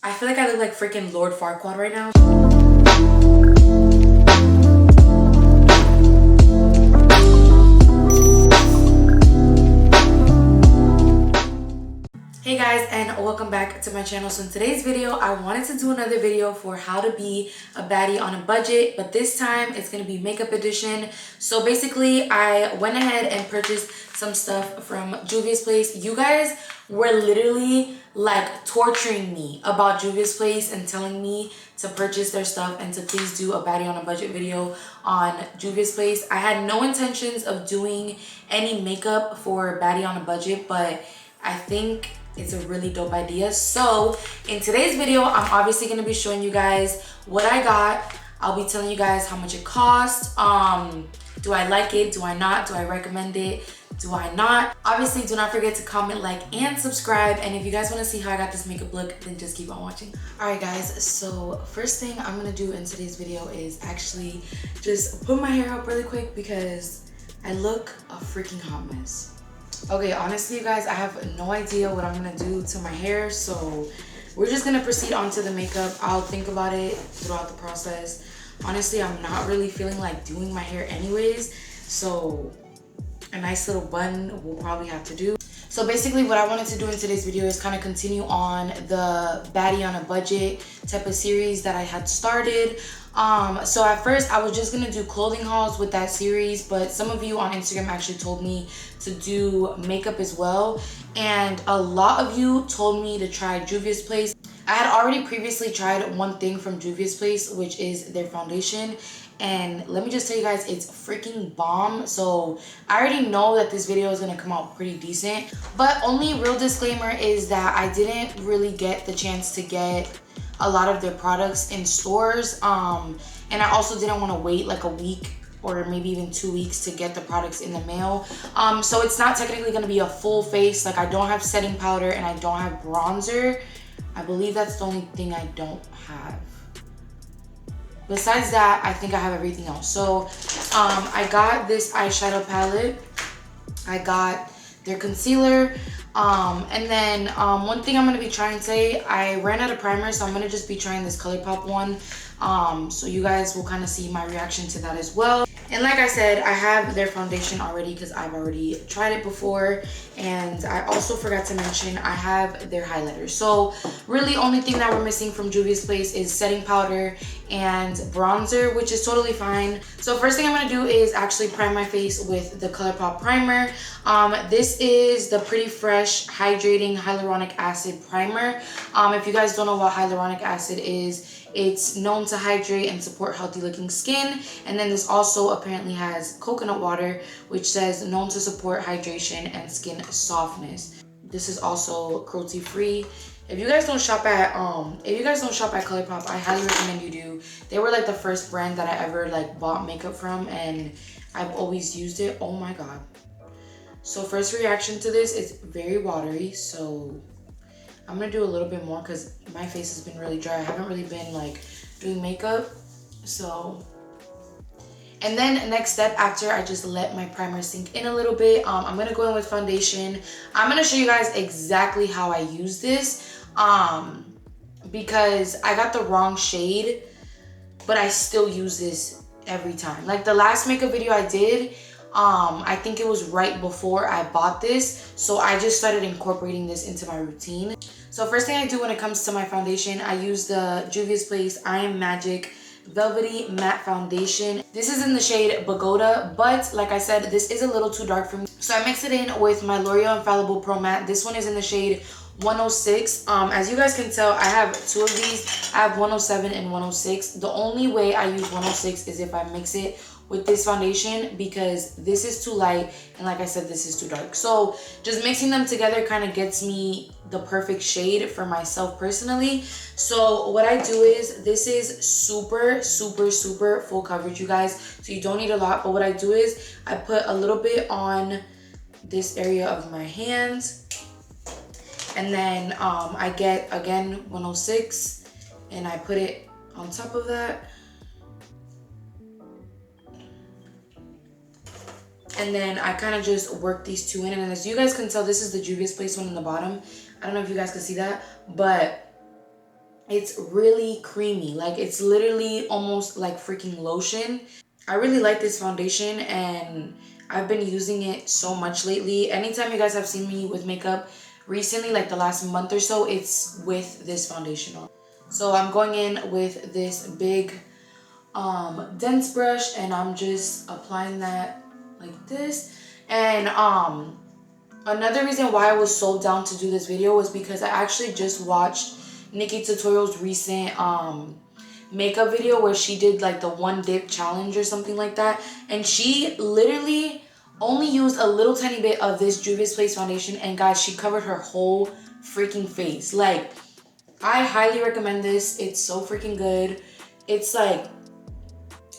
I feel like I look like freaking Lord Farquaad right now. Hey guys, and welcome back to my channel. So in today's video, I wanted to do another video for how to be a baddie on a budget, but this time it's going to be makeup edition. So basically, I went ahead and purchased some stuff from JUVIA'S Place. You guys were literally like torturing me about JUVIA'S Place and telling me to purchase their stuff and to please do a baddie on a budget video on JUVIA'S Place. I had no intentions of doing any makeup for baddie on a budget, but I think it's a really dope idea. So in today's video, I'm obviously going to be showing you guys what I got. I'll be telling you guys how much it cost. Do I like it? Do I not? Do I recommend it? Do I not? Obviously, do not forget to comment, like, and subscribe. And if you guys want to see how I got this makeup look, then just keep on watching. All right, guys. So first thing I'm going to do in today's video is actually just put my hair up really quick because I look a freaking hot mess. Okay, honestly, you guys, I have no idea what I'm gonna do to my hair, so we're just gonna proceed on to the makeup. I'll think about it throughout the process. Honestly, I'm not really feeling like doing my hair anyways, so a nice little bun will probably have to do. So basically what I wanted to do in today's video is kind of continue on the baddie on a budget type of series that I had started. So at first I was just gonna do clothing hauls with that series, but some of you on Instagram actually told me to do makeup as well, and a lot of you told me to try JUVIA'S Place. I had already previously tried one thing from JUVIA'S Place, which is their foundation, and let me just tell you guys, it's freaking bomb. So I already know that this video is gonna come out pretty decent, but only real disclaimer is that I didn't really get the chance to get a lot of their products in stores, and I also didn't want to wait like a week or maybe even 2 weeks to get the products in the mail. So it's not technically going to be a full face. Like, I don't have setting powder and I don't have bronzer. I believe that's the only thing I don't have. Besides that, I think I have everything else. So I got this eyeshadow palette. I got their concealer. And then one thing I'm going to be trying today, I ran out of primer, so I'm going to just be trying this ColourPop one. So you guys will kind of see my reaction to that as well. And like I said, I have their foundation already because I've already tried it before. And I also forgot to mention I have their highlighter. So really only thing that we're missing from JUVIA'S Place is setting powder and bronzer, which is totally fine. So first thing I'm going to do is actually prime my face with the ColourPop primer. This is the Pretty Fresh Hydrating Hyaluronic Acid Primer. If you guys don't know what hyaluronic acid is, it's known to hydrate and support healthy looking skin. And then this also apparently has coconut water, which says known to support hydration and skin softness. This is also cruelty free. If you guys don't shop at ColourPop, I highly recommend you do. They were like the first brand that I ever like bought makeup from, and I've always used it. Oh my god. So first reaction to this is very watery, so I'm gonna do a little bit more because my face has been really dry. I haven't really been like doing makeup. So, and then next step after I just let my primer sink in a little bit, I'm gonna go in with foundation. I'm gonna show you guys exactly how I use this because I got the wrong shade, but I still use this every time. Like the last makeup video I did, I think it was right before I bought this, so I just started incorporating this into my routine. So first thing I do when it comes to my foundation, I use the JUVIA'S Place I Am Magic Velvety Matte Foundation. This is in the shade Pagoda, but like I said, this is a little too dark for me. So I mix it in with my L'Oreal Infallible Pro Matte. This one is in the shade 106. As you guys can tell, I have two of these. I have 107 and 106. The only way I use 106 is if I mix it with this foundation because this is too light and like I said, this is too dark. So just mixing them together kind of gets me the perfect shade for myself personally. So what I do is, this is super full coverage, you guys, so you don't need a lot, but what I do is I put a little bit on this area of my hands, and then I get again 106 and I put it on top of that. And then I kind of just work these two in. And as you guys can tell, this is the JUVIA'S Place one in the bottom. I don't know if you guys can see that, but It's really creamy. Like, it's literally almost like freaking lotion. I really like this foundation, and I've been using it so much lately. Anytime you guys have seen me with makeup recently, like the last month or so, it's with this foundation on. So I'm going in with this big dense brush, and I'm just applying that like this. And another reason why I was so down to do this video was because I actually just watched Nikki Tutorial's recent makeup video where she did like the one dip challenge or something like that, and she literally only used a little tiny bit of this JUVIA'S Place foundation, and guys, she covered her whole freaking face. Like, I highly recommend this. It's so freaking good. It's like,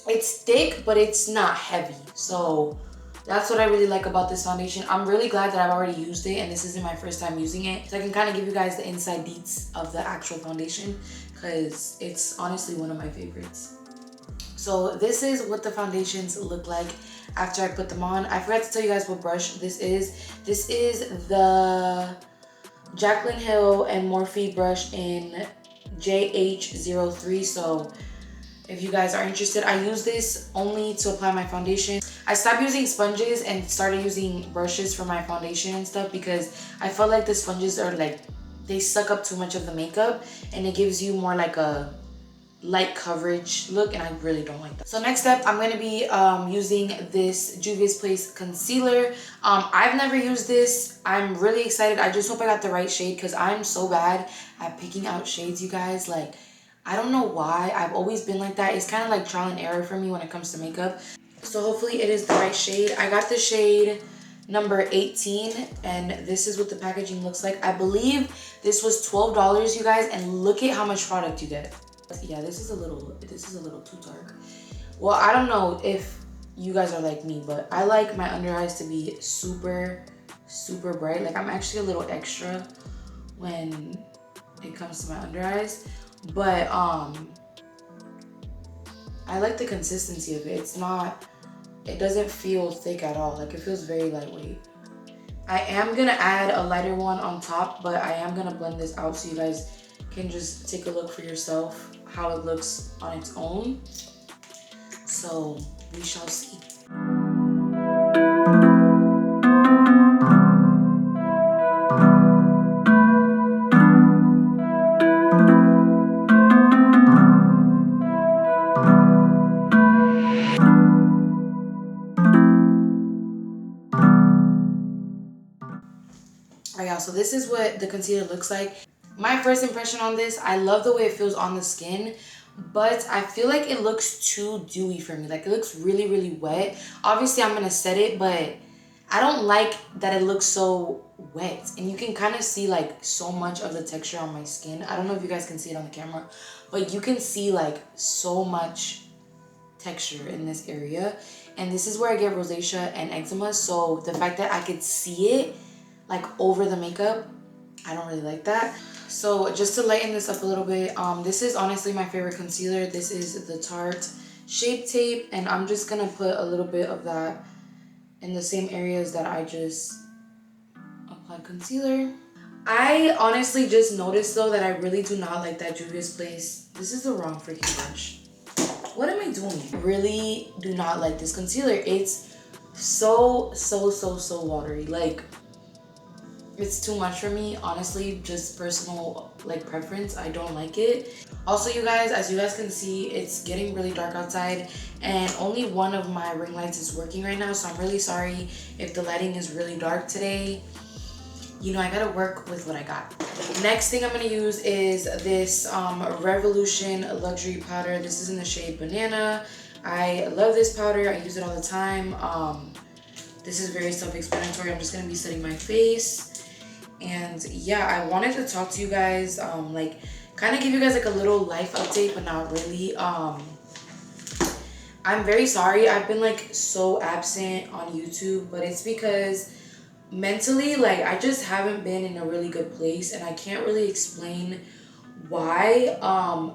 it's thick, but it's not heavy. So that's what I really like about this foundation. I'm really glad that I've already used it, and this isn't my first time using it. So I can kind of give you guys the inside deets of the actual foundation, because it's honestly one of my favorites. So this is what the foundations look like after I put them on. I forgot to tell you guys what brush this is. This is the Jaclyn Hill and Morphe brush in JH03. So if you guys are interested, I use this only to apply my foundation. I stopped using sponges and started using brushes for my foundation and stuff, because I felt like the sponges are like, they suck up too much of the makeup, and it gives you more like a light coverage look, and I really don't like that. So next up, I'm going to be using this JUVIA'S Place concealer. I've never used this. I'm really excited. I just hope I got the right shade, because I'm so bad at picking out shades, you guys. Like, I don't know why. I've always been like that. It's kind of like trial and error for me when it comes to makeup. So hopefully it is the right shade. I got the shade number 18, and this is what the packaging looks like. I believe this was $12, you guys, and look at how much product you get. Yeah, this is a little too dark. Well, I don't know if you guys are like me, but I like my under eyes to be super, super bright. Like, I'm actually a little extra when it comes to my under eyes. But I like the consistency of it. It doesn't feel thick at all. Like, it feels very lightweight. I am gonna add a lighter one on top, but I am gonna blend this out so you guys can just take a look for yourself how it looks on its own. So we shall see. Alright, y'all, so this is what the concealer looks like. My first impression on this, I love the way it feels on the skin, but I feel like it looks too dewy for me. Like, it looks really, really wet. Obviously, I'm gonna set it, but I don't like that it looks so wet. And you can kind of see like so much of the texture on my skin. I don't know if you guys can see it on the camera, but you can see like so much texture in this area. And this is where I get rosacea and eczema. So the fact that I could see it like over the makeup, I don't really like that. So just to lighten this up a little bit, this is honestly my favorite concealer. This is the Tarte Shape Tape, and I'm just gonna put a little bit of that in the same areas that I just applied concealer. I honestly just noticed though that I really do not like that JUVIA'S Place. This is the wrong freaking brush. What am I doing? I really do not like this concealer. It's so watery. Like, it's too much for me, honestly. Just personal like preference. I don't like it. Also, you guys, as you guys can see, it's getting really dark outside, and only one of my ring lights is working right now, so I'm really sorry if the lighting is really dark today. You know, I gotta work with what I got. Next thing I'm gonna use is this Revolution Luxury Powder. This is in the shade Banana. I love this powder. I use it all the time. This is very self-explanatory. I'm just gonna be setting my face. And yeah, I wanted to talk to you guys, like kind of give you guys like a little life update, but not really. I'm very sorry. I've been like so absent on YouTube, but it's because mentally, like, I just haven't been in a really good place, and I can't really explain why.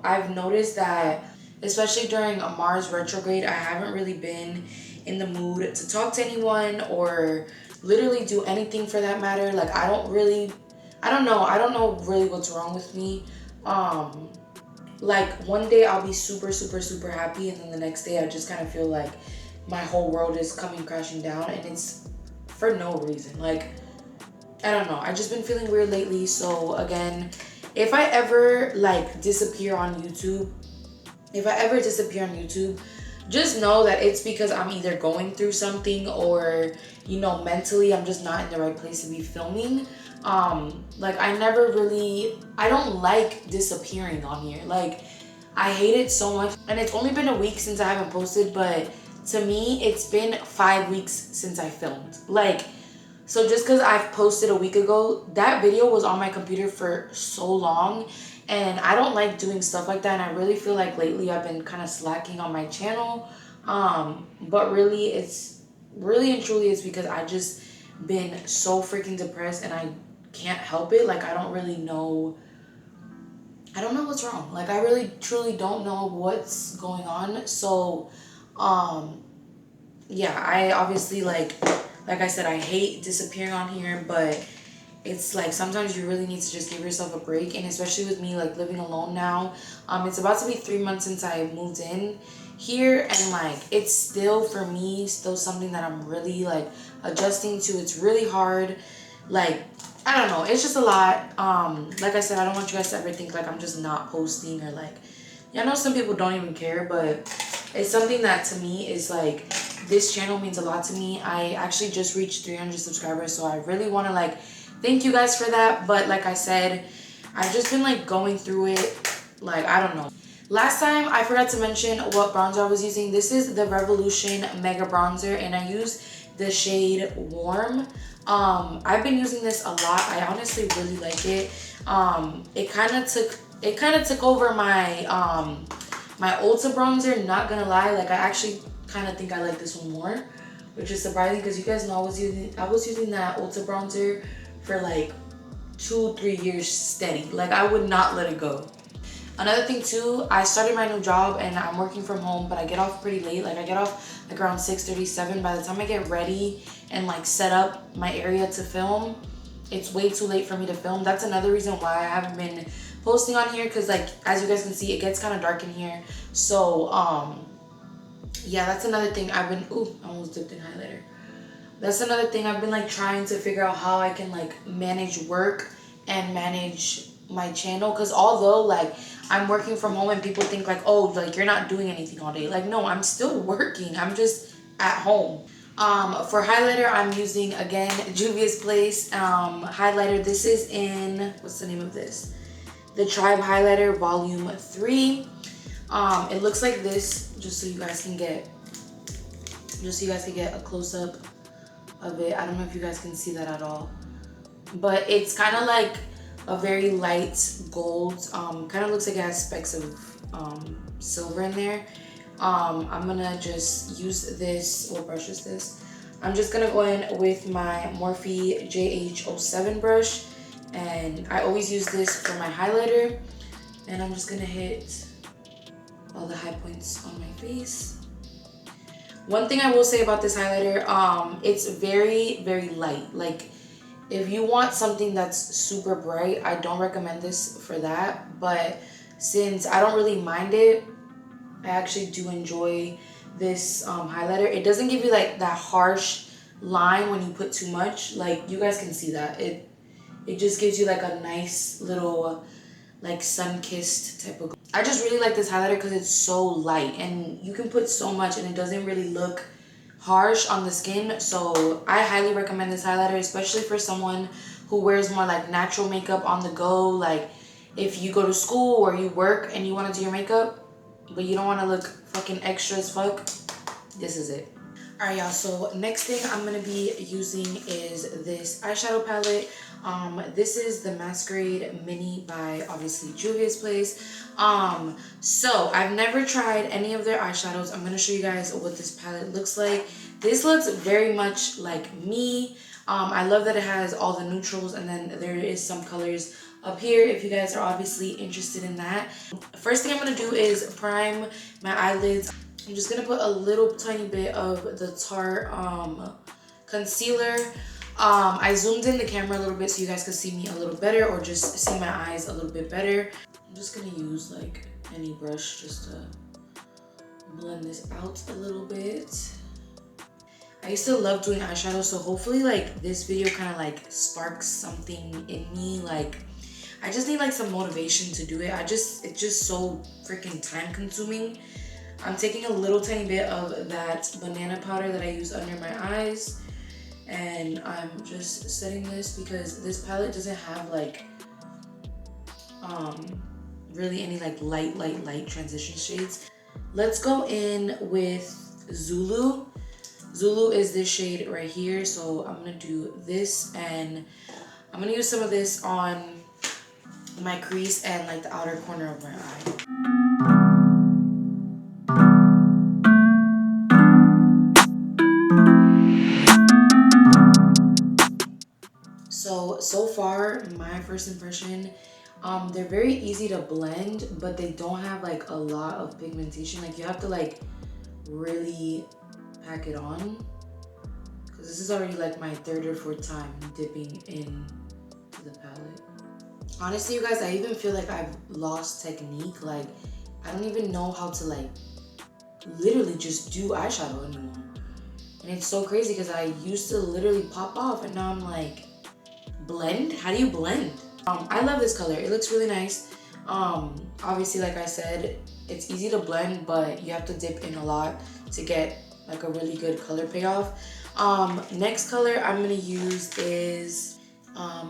I've noticed that especially during a Mars retrograde, I haven't really been in the mood to talk to anyone or literally do anything for that matter. Like, I don't know really what's wrong with me. like one day I'll be super, super, super happy, and then the next day I just kind of feel like my whole world is coming crashing down, and it's for no reason. Like, I don't know. I just been feeling weird lately. So again, if I ever like disappear on YouTube, just know that it's because I'm either going through something or, you know, mentally I'm just not in the right place to be filming. Like I don't like disappearing on here. Like I hate it so much. And it's only been a week since I haven't posted, but to me, it's been 5 weeks since I filmed. Like, so just because I've posted a week ago, that video was on my computer for so long, and I don't like doing stuff like that, and I really feel like lately I've been kind of slacking on my channel. But really and truly it's because I just been so freaking depressed, and I can't help it. Like I don't know what's wrong. Like I really truly don't know what's going on. So yeah, I obviously like I said, I hate disappearing on here, but it's like sometimes you really need to just give yourself a break. And especially with me like living alone now, it's about to be 3 months since I moved in here, and like it's still for me still something that I'm really like adjusting to. It's really hard. Like I don't know, it's just a lot. Like I said, I don't want you guys to ever think like I'm just not posting, or like, yeah, I know some people don't even care, but it's something that to me is like, this channel means a lot to me. I actually just reached 300 subscribers, so I really want to like thank you guys for that. But like I said, I've just been like going through it. Like I don't know. Last time I forgot to mention what bronzer I was using. This is the Revolution Mega Bronzer, and I use the shade Warm. I've been using this a lot. I honestly really like it. It kind of took over my my Ulta bronzer, not gonna lie. Like I actually kind of think I like this one more, which is surprising because you guys know I was using that Ulta bronzer for like 2-3 years steady. Like I would not let it go. Another thing too, I started my new job and I'm working from home, but I get off pretty late. Like I get off like around 6:37. By the time I get ready and like set up my area to film, it's way too late for me to film. That's another reason why I haven't been posting on here, because like as you guys can see, it gets kind of dark in here. So yeah, that's another thing I've been, ooh, I almost dipped in highlighter. That's another thing I've been like trying to figure out how I can like manage work and manage my channel. Because although like I'm working from home and people think like, oh, like you're not doing anything all day. Like no, I'm still working. I'm just at home. For highlighter, I'm using again JUVIA'S Place highlighter. This is in, what's the name of this? The Tribe Highlighter Volume 3. It looks like this, just so you guys can get a close-up of it. I don't know if you guys can see that at all, but it's kind of like a very light gold. Kind of looks like it has specks of silver in there. I'm gonna just use this. What brush is this? I'm just gonna go in with my Morphe JH07 brush, and I always use this for my highlighter, and I'm just gonna hit all the high points on my face. One thing I will say about this highlighter, it's very, very light. Like if you want something that's super bright, I don't recommend this for that. But since I don't really mind it, I actually do enjoy this highlighter. It doesn't give you like that harsh line when you put too much. Like you guys can see that. It just gives you like a nice little like sun-kissed type of. I just really like this highlighter because it's so light and you can put so much and it doesn't really look harsh on the skin. So I highly recommend this highlighter, especially for someone who wears more like natural makeup on the go. Like if you go to school or you work and you want to do your makeup but you don't want to look fucking extra as fuck, this is it. Alright y'all, so next thing I'm going to be using is this eyeshadow palette. This is the Masquerade Mini by obviously JUVIA'S Place. So I've never tried any of their eyeshadows. I'm going to show you guys what this palette looks like. This looks very much like me. I love that it has all the neutrals and then there is some colors up here if you guys are obviously interested in that. First thing I'm going to do is prime my eyelids. I'm just going to put a little tiny bit of the Tarte concealer. I zoomed in the camera a little bit so you guys could see me a little better, or just see my eyes a little bit better. I'm just gonna use like any brush just to blend this out a little bit. I used to love doing eyeshadow, so hopefully like this video kind of like sparks something in me. Like I just need like some motivation to do it. It's just so freaking time consuming. I'm taking a little tiny bit of that banana powder that I use under my eyes, and I'm just setting this because this palette doesn't have like really any like light transition shades. Let's go in with Zulu. Zulu is this shade right here, so I'm gonna do this, and I'm gonna use some of this on my crease and like the outer corner of my eye. So far, my first impression, they're very easy to blend, but they don't have like a lot of pigmentation. Like you have to like really pack it on, because this is already like my third or fourth time dipping into the palette. Honestly, you guys, I even feel like I've lost technique. Like I don't even know how to like literally just do eyeshadow anymore. And it's so crazy because I used to literally pop off, and now I'm like, blend? How do you blend? I love this color. It looks really nice. Obviously, like I said, it's easy to blend, but you have to dip in a lot to get like a really good color payoff. Next color I'm gonna use is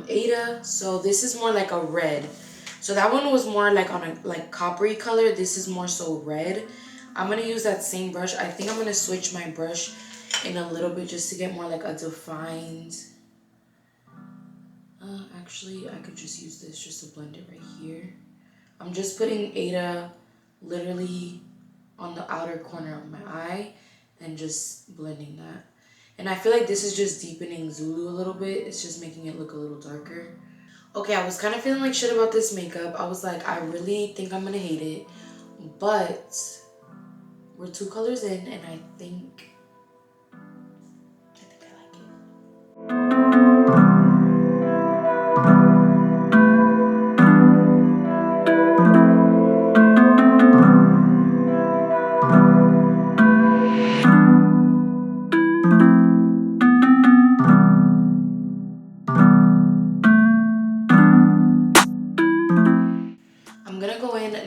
Ada. So this is more like a red. So that one was more like on a like coppery color. This is more so red. I'm gonna use that same brush. I think I'm gonna switch my brush in a little bit just to get more like a defined. Actually, I could just use this just to blend it right here. I'm just putting Ada literally on the outer corner of my eye and just blending that. And I feel like this is just deepening Zulu a little bit. It's just making it look a little darker. Okay, I was kind of feeling like shit about this makeup. I was like, I really think I'm gonna hate it. But we're 2 colors in, and I think I like it.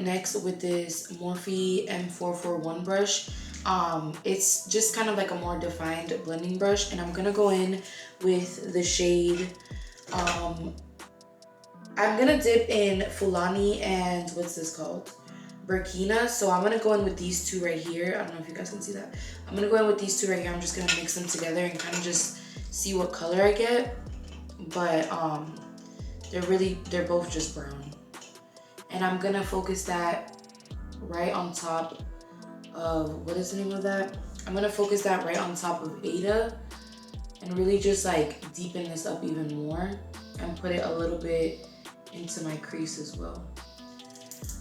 Next with this Morphe M441 brush. It's just kind of like a more defined blending brush, and I'm gonna go in with the shade. I'm gonna dip in Fulani and what's this called? Burkina. So I'm gonna go in with these two right here. I don't know if you guys can see that. I'm gonna go in with these two right here. I'm just gonna mix them together and kind of just see what color I get. But they're both just brown. And I'm gonna focus that right on top of, what is the name of that? I'm gonna focus that right on top of Ada and really just like deepen this up even more and put it a little bit into my crease as well.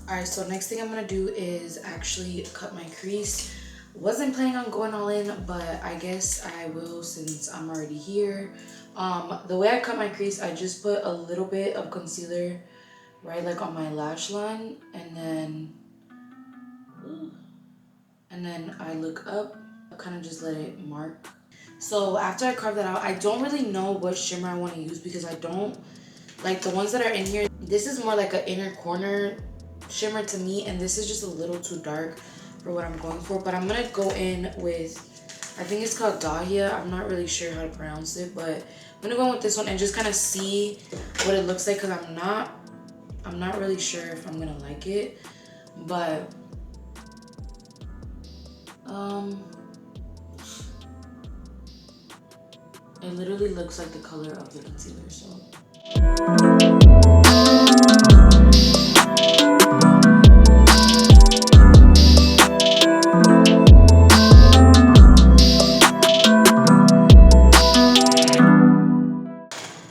All right, so next thing I'm gonna do is actually cut my crease. Wasn't planning on going all in, but I guess I will since I'm already here. The way I cut my crease, I just put a little bit of concealer right like on my lash line, and then I look up, I kind of just let it mark. So after I carve that out, I don't really know what shimmer I want to use because I don't like the ones that are in here. This is more like an inner corner shimmer to me, and this is just a little too dark for what I'm going for. But I'm gonna go in with, I think it's called Dahlia. I'm not really sure how to pronounce it, but I'm gonna go in with this one and just kind of see what it looks like, because I'm not really sure if I'm gonna like it, but it literally looks like the color of the concealer, so.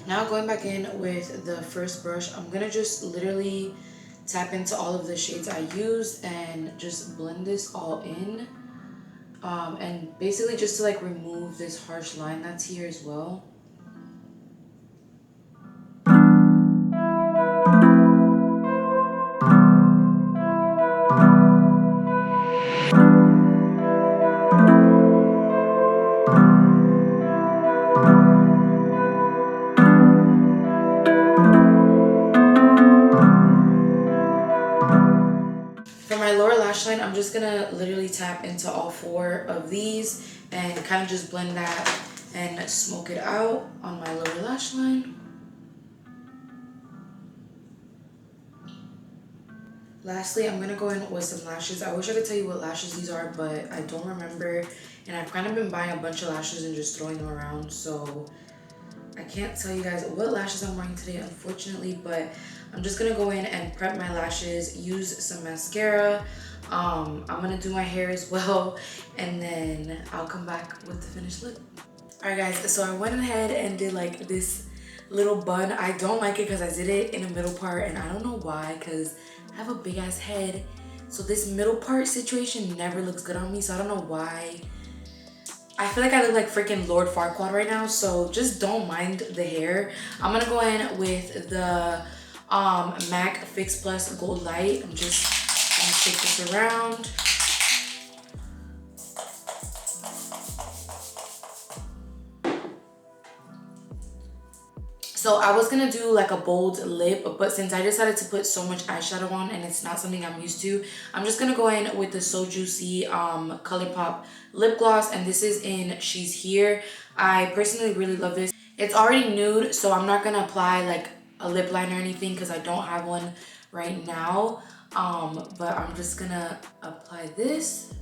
Now going back in with the first brush, I'm gonna just literally tap into all of the shades I used and just blend this all in. And basically just to like remove this harsh line that's here as well. For my lower lash line, I'm just gonna literally tap into all 4 of these and kind of just blend that and smoke it out on my lower lash line. Lastly, I'm gonna go in with some lashes. I wish I could tell you what lashes these are, but I don't remember. And I've kind of been buying a bunch of lashes and just throwing them around, so I can't tell you guys what lashes I'm wearing today, unfortunately, but I'm just gonna go in and prep my lashes, use some mascara. I'm gonna do my hair as well, and then I'll come back with the finished look. Alright guys, so I went ahead and did like this little bun. I don't like it because I did it in the middle part, and I don't know why, because I have a big ass head. So this middle part situation never looks good on me, so I don't know why. I feel like I look like freaking Lord Farquaad right now, so just don't mind the hair. I'm gonna go in with the MAC Fix Plus Gold Light. I'm just gonna shake this around. So I was gonna do like a bold lip, but since I decided to put so much eyeshadow on and it's not something I'm used to, I'm just gonna go in with the So Juicy ColourPop lip gloss, and this is in She's Here. I personally really love this. It's already nude, so I'm not gonna apply like a lip liner or anything because I don't have one right now. But I'm just gonna apply this.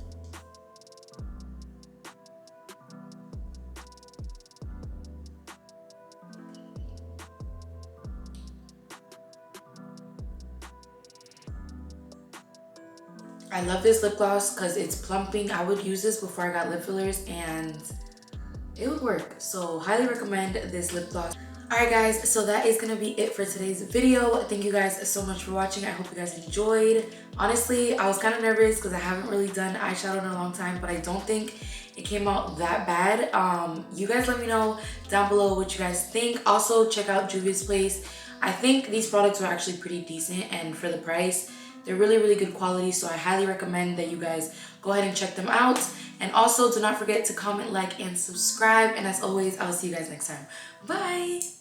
I love this lip gloss because it's plumping. I would use this before I got lip fillers and it would work. So highly recommend this lip gloss. Alright guys, so that is gonna be it for today's video. Thank you guys so much for watching. I hope you guys enjoyed. Honestly, I was kind of nervous because I haven't really done eyeshadow in a long time, but I don't think it came out that bad. You guys let me know down below what you guys think. Also check out JUVIA'S Place. I think these products are actually pretty decent, and for the price, they're really good quality, so I highly recommend that you guys go ahead and check them out. And also do not forget to comment, like, and subscribe. And as always, I'll see you guys next time. Bye!